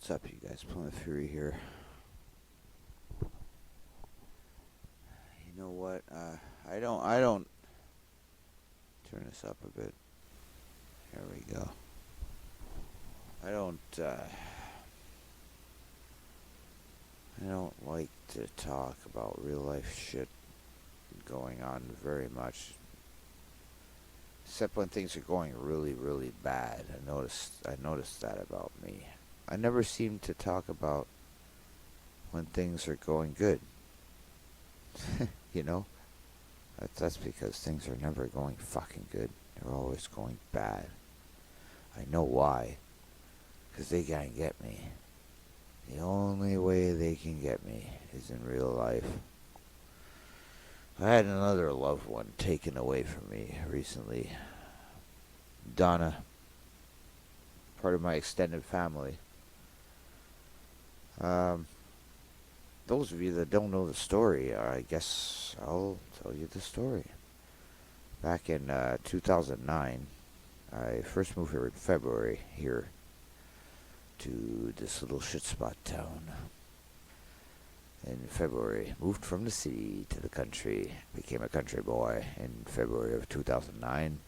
What's up, you guys? Plymouth Fury here. You know what? I don't turn this up a bit. Here we go. I don't like to talk about real life shit going on very much. Except when things are going really, really bad. I noticed that about me. I never seem to talk about when things are going good. You know? That's because things are never going fucking good. They're always going bad. I know why. Because they can't get me. The only way they can get me is in real life. I had another loved one taken away from me recently. Donna. Part of my extended family. Those of you that don't know the story, I guess I'll tell you the story. Back in 2009, I first moved here in February here to this little shit spot town. In February, moved from the city to the country, became a country boy in February of 2009.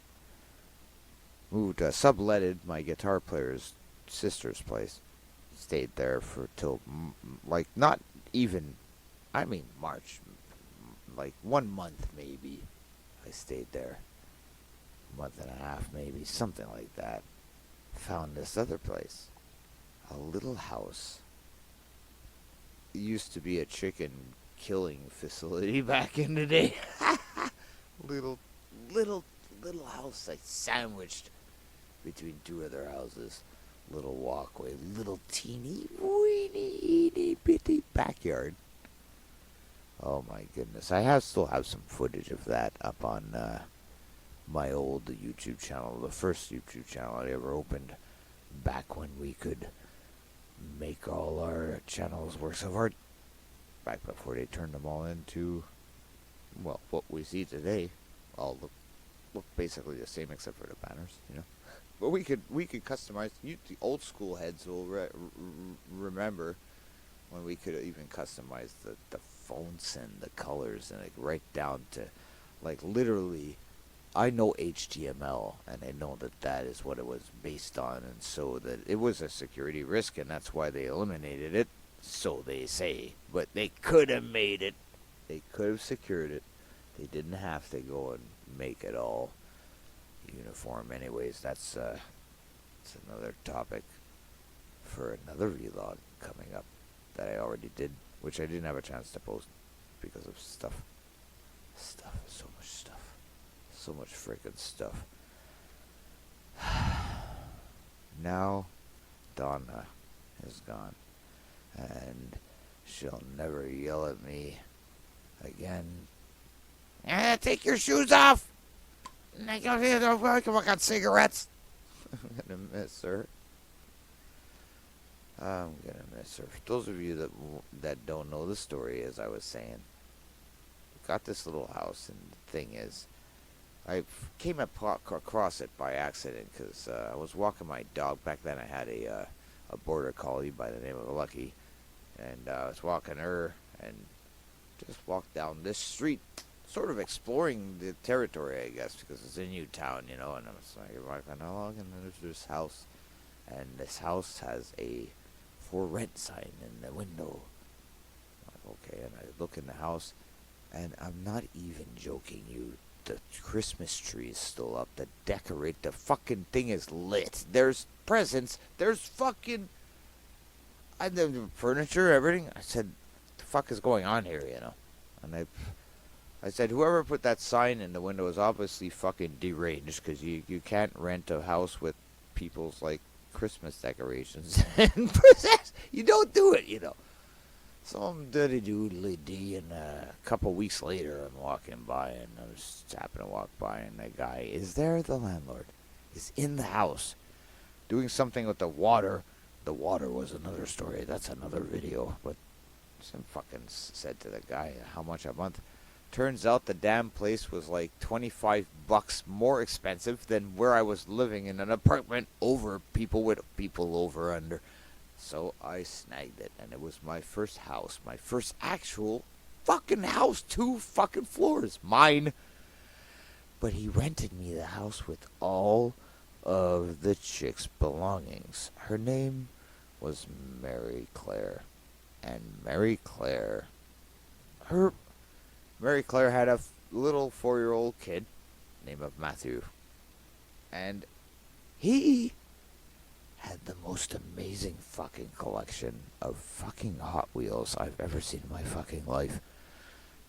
Moved, subletted my guitar player's sister's place. Stayed there for till, like, not even, I mean March, like 1 month maybe. I stayed there. A month and a half maybe, something like that. Found this other place. A little house. It used to be a chicken killing facility back in the day. little house, like sandwiched between two other houses. Little walkway, little teeny weeny bitty backyard. Oh my goodness. I still have some footage of that up on my old YouTube channel, the first YouTube channel I ever opened, back when we could make all our channels works of art, back before they turned them all into, well, what we see today. All look basically the same except for the banners, you know. But we could customize. The old school heads will remember when we could even customize the fonts and the colors, and like right down to, like, literally, I know HTML, and I know that is what it was based on, and so that it was a security risk, and that's why they eliminated it, so they say. But they could have made it. They could have secured it. They didn't have to go and make it all uniform. Anyways, that's another topic for another vlog coming up that I already did, which I didn't have a chance to post because of stuff, so much freaking stuff. Now Donna is gone, and she'll never yell at me again. Take your shoes off. I got cigarettes. I'm gonna miss her. I'm gonna miss her. For those of you that don't know the story, as I was saying, got this little house, and the thing is, I came across it by accident because I was walking my dog. Back then, I had a border collie by the name of Lucky, and I was walking her, and just walked down this street, sort of exploring the territory, I guess, because it's a new town, you know. And I was like walking along, and there's this house, and this house has a for rent sign in the window. I'm like, okay, and I look in the house, and I'm not even joking you. The Christmas tree is still up. The fucking thing is lit. There's presents. There's fucking the furniture, everything. I said, the fuck is going on here, you know? And I said, whoever put that sign in the window is obviously fucking deranged, because you can't rent a house with people's, like, Christmas decorations and presents. You don't do it, you know. Some dirty doodly dee, and a couple weeks later, I'm walking by, and I was just happening to walk by, and the guy is there. The landlord is in the house, doing something with the water. The water was another story. That's another video. But some fucking said to the guy, how much a month? Turns out the damn place was like $25 more expensive than where I was living in an apartment over people over under. So I snagged it, and it was my first house, my first actual fucking house, 2 fucking floors, mine. But he rented me the house with all of the chick's belongings. Her name was Mary Claire. And her Mary Claire had a little 4-year-old kid named Matthew. And he had the most amazing fucking collection of fucking Hot Wheels I've ever seen in my fucking life.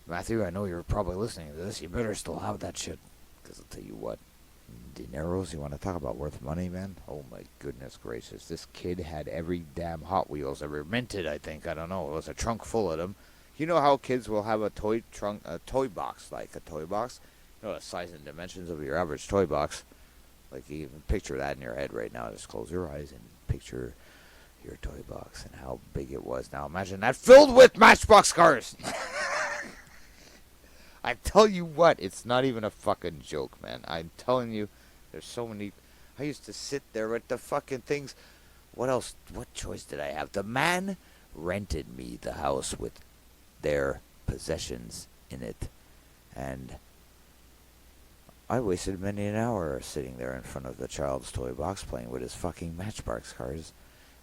Matthew, I know you're probably listening to this. You better still have that shit. Because I'll tell you what, dineros, you want to talk about worth money, man? Oh my goodness gracious. This kid had every damn Hot Wheels ever minted, I think. I don't know. It was a trunk full of them. You know how kids will have a toy box, like a toy box? You know the size and dimensions of your average toy box? Like, you can picture that in your head right now. Just close your eyes and picture your toy box and how big it was. Now imagine that filled with Matchbox cars! I tell you what, it's not even a fucking joke, man. I'm telling you, there's so many. I used to sit there with the fucking things. What else? What choice did I have? The man rented me the house with their possessions in it. And I wasted many an hour sitting there in front of the child's toy box playing with his fucking Matchbox cars.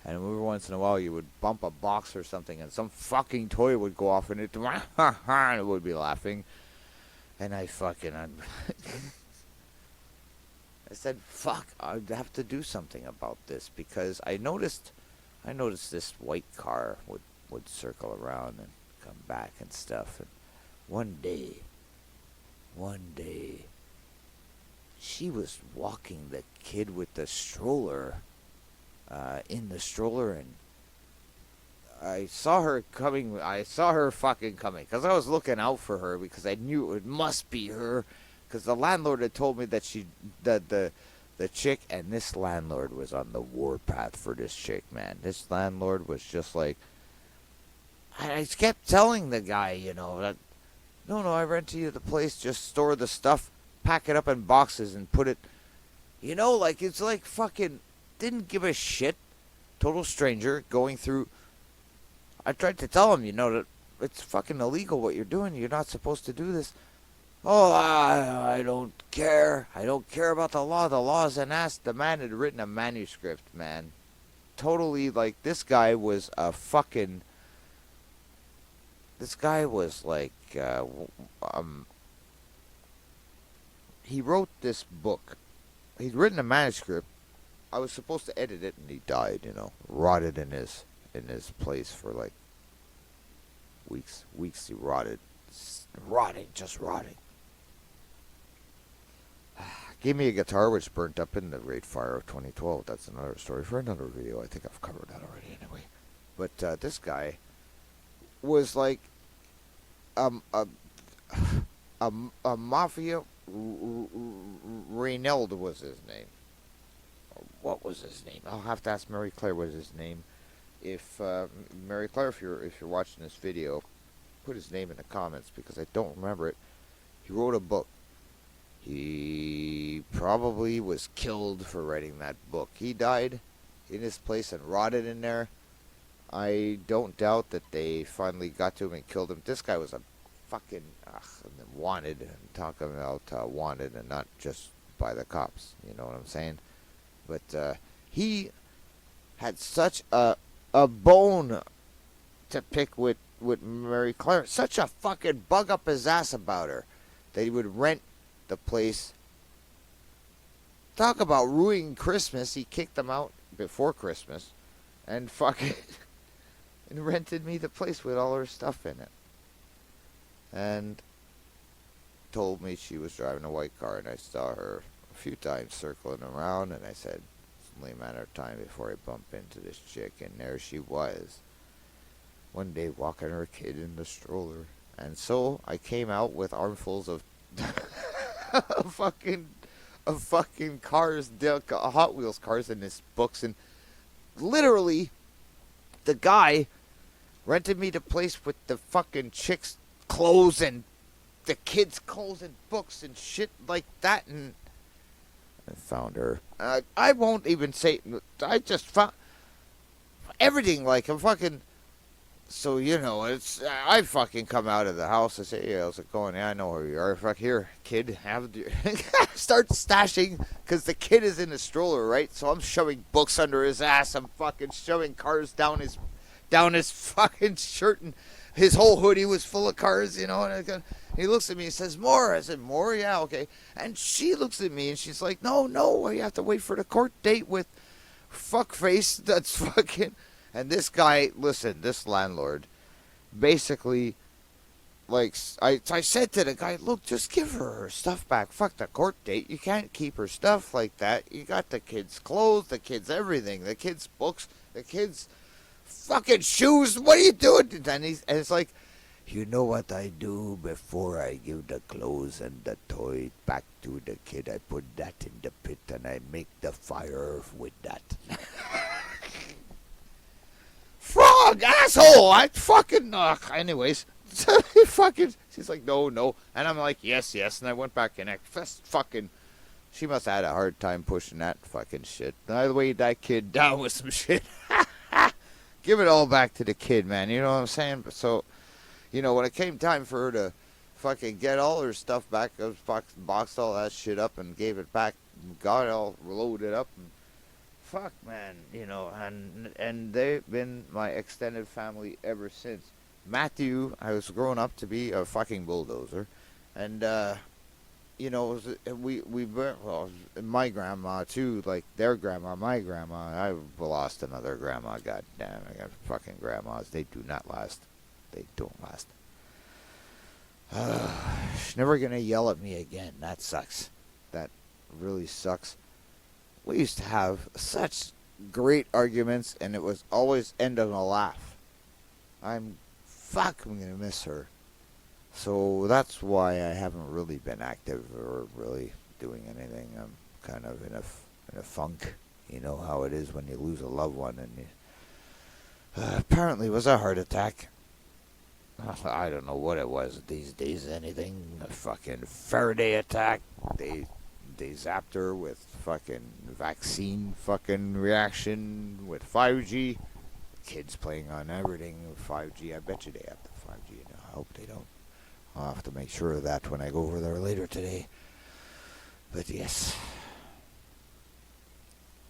And every once in a while you would bump a box or something and some fucking toy would go off and it would be laughing. And I said, fuck, I'd have to do something about this because I noticed this white car would circle around and come back and stuff. And one day, she was walking the kid with the stroller, in the stroller, and I saw her coming. I saw her fucking coming because I was looking out for her because I knew it must be her because the landlord had told me that the chick and this landlord was on the warpath for this chick, man. This landlord was just like, I kept telling the guy, you know, that no, I rented you the place, just store the stuff, pack it up in boxes and put it, you know, like it's like fucking didn't give a shit, total stranger going through. I tried to tell him, you know, that it's fucking illegal what you're doing. You're not supposed to do this. Oh, I don't care. I don't care about the law. The law is an ass. The man had written a manuscript, man. Totally, like, this guy was a fucking... This guy was like, he wrote this book. He'd written a manuscript. I was supposed to edit it, and he died, you know, rotted in his place for like weeks. He rotted, just rotting. Gave me a guitar which burnt up in the Great Fire of 2012. That's another story for another video. I think I've covered that already anyway. But this guy was like a mafia. Reynald was his name. What was his name? I'll have to ask Mary Claire what his name. If Mary Claire, if you're watching this video, put his name in the comments because I don't remember it. He wrote a book. He probably was killed for writing that book. He died in his place and rotted in there. I don't doubt that they finally got to him and killed him. This guy was a fucking wanted. I'm talking about wanted and not just by the cops. You know what I'm saying? But he had such a bone to pick with Mary Claire. Such a fucking bug up his ass about her that he would rent the place. Talk about ruining Christmas. He kicked them out before Christmas and fucking and rented me the place with all her stuff in it. And told me she was driving a white car, and I saw her a few times circling around, and I said, it's only a matter of time before I bump into this chick, and there she was. One day walking her kid in the stroller. And so I came out with armfuls of fucking cars, Hot Wheels cars in his books, and literally the guy rented me the place with the fucking chick's clothes and the kids' clothes and books and shit like that, and I found her. I won't even say. I just found. everything. Like, I'm fucking. So, you know, I fucking come out of the house. I say, hey, how's it going? Yeah, I know where you are. Fuck, here, kid. Start stashing, because the kid is in the stroller, right? So I'm shoving books under his ass. I'm fucking shoving cars down his fucking shirt, and his whole hoodie was full of cars, you know. And he looks at me and says, more. I said, more? Yeah, okay. And she looks at me and she's like, no, you have to wait for the court date with fuckface. That's fucking. And this guy, listen, this landlord, basically, like, I said to the guy, look, just give her stuff back. Fuck the court date. You can't keep her stuff like that. You got the kids' clothes, the kids' everything, the kids' books, the kids' fucking shoes. What are you doing? And it's like, you know what I do before I give the clothes and the toy back to the kid? I put that in the pit and I make the fire with that. Frog, asshole! I fucking, anyways. She's like, no. And I'm like, yes. And I went back and she must have had a hard time pushing that fucking shit. And I weighed that kid down with some shit. Give it all back to the kid, man. You know what I'm saying? So, you know, when it came time for her to fucking get all her stuff back, I boxed all that shit up and gave it back, and got it all loaded up, and fuck, man, you know, and they've been my extended family ever since. Matthew, I was growing up to be a fucking bulldozer, and you know, well, my grandma too, like their grandma, my grandma. I lost another grandma. God damn, I got fucking grandmas. They do not last. They don't last. She's never gonna yell at me again. That sucks. That really sucks. We used to have such great arguments, and it was always end on a laugh. I'm gonna miss her. So that's why I haven't really been active or really doing anything. I'm kind of in a funk. You know how it is when you lose a loved one, and apparently it was a heart attack. I don't know what it was these days. Anything, a fucking Faraday attack. They zapped her with fucking vaccine fucking reaction with 5G. Kids playing on everything with 5G. I bet you they have the 5G. I hope they don't. I'll have to make sure of that when I go over there later today. But yes,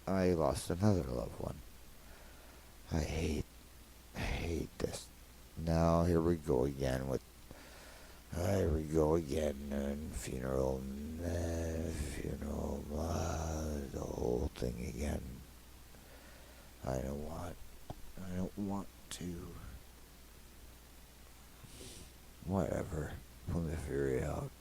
I lost another loved one. I hate this. Now here we go again and funeral, the whole thing again. I don't want to. Whatever. Plymouth Fury out.